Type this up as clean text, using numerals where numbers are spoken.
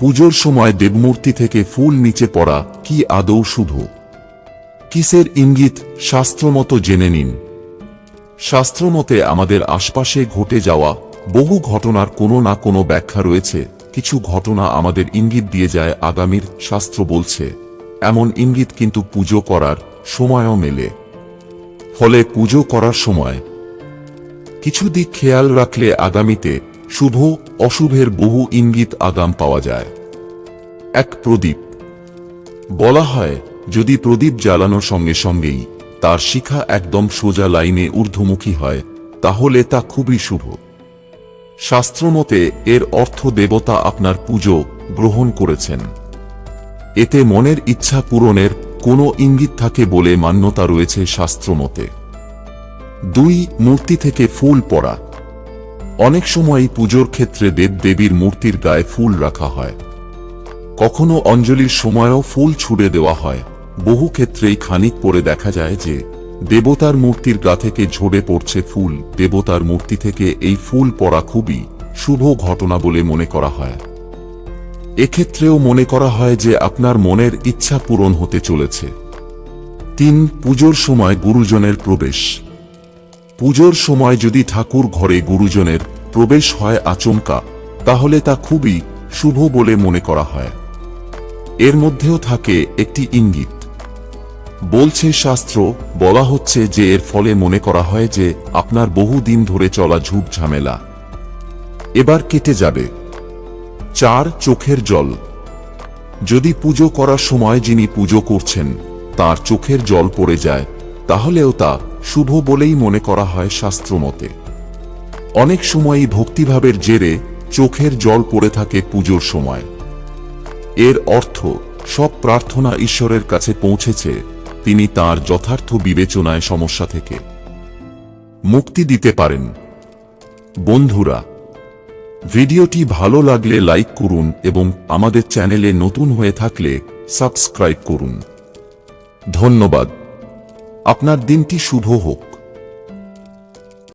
পুজোর সময় দেবমূর্তি থেকে ফুল নিচে পড়া কি আদৌ শুভ? কিসের ইঙ্গিত শাস্ত্রমতো জেনে নিন। শাস্ত্রমতে আমাদের আশপাশে ঘটে যাওয়া বহু ঘটনার কোনো না কোনো ব্যাখ্যা রয়েছে। কিছু ঘটনা আমাদের ইঙ্গিত দিয়ে যায় আগামীর। শাস্ত্র বলছে এমন ইঙ্গিত কিন্তু পুজো করার সময়ও মেলে। ফলে পুজো করার সময় কিছু দিক খেয়াল রাখলে আগামীতে শুভ অশুভের বহু ইঙ্গিত আগাম পাওয়া যায়। এক, প্রদীপ। বলা হয় যদি প্রদীপ জ্বালানোর সঙ্গে সঙ্গেই তার শিখা একদম সোজা লাইনে ঊর্ধ্বমুখী হয় তাহলে তা খুবই শুভ। শাস্ত্রমতে এর অর্থ দেবতা আপনার পুজো গ্রহণ করেছেন। এতে মনের ইচ্ছা পূরণের কোনো ইঙ্গিত থাকে বলে মান্যতা রয়েছে শাস্ত্রমতে। 2, মূর্তি থেকে ফুল পড়া। অনেক সময়ই পুজোর ক্ষেত্রে দেবদেবীর মূর্তির গায়ে ফুল রাখা হয়। কখনো অঞ্জলির সময়ও ফুল ছুড়ে দেওয়া হয়। বহু ক্ষেত্রেই খানিক পরে দেখা যায় যে দেবতার মূর্তির গা থেকে ঝরে পড়ছে ফুল। দেবতার মূর্তি থেকে এই ফুল পড়া খুবই শুভ ঘটনা বলে মনে করা হয়। এক্ষেত্রেও মনে করা হয় যে আপনার মনের ইচ্ছা পূরণ হতে চলেছে। 3, পুজোর সময় গুরুজনের প্রবেশ। পুজোর সময় যদি ঠাকুর ঘরে গুরুজনের প্রবেশ হয় আচমকা তাহলে তা খুবই শুভ বলে মনে করা হয়। এর মধ্যেও থাকে একটি ইঙ্গিত। বলছে শাস্ত্র, বলা হচ্ছে যে এর ফলে মনে করা হয় যে আপনার বহু দিন ধরে চলা ঝুট ঝামেলা এবার কেটে যাবে। 4, চোখের জল। যদি পুজো করার সময় যিনি পুজো করছেন তার চোখের জল পড়ে যায় তাহলেও তা শুভ বলেই মনে করা হয় শাস্ত্রমতে। অনেক সময়ই ভক্তিভাবের জেরে চোখের জল পড়ে থাকে পুজোর সময়। এর অর্থ সব প্রার্থনা ঈশ্বরের কাছে পৌঁছেছে, তিনি তার যথার্থ বিবেচনায় সমস্যা থেকে মুক্তি দিতে পারেন। বন্ধুরা, ভিডিওটি ভালো লাগলে লাইক করুন এবং আমাদের চ্যানেলে নতুন হয়ে থাকলে সাবস্ক্রাইব করুন। ধন্যবাদ। আপনার দিনটি শুভ হোক।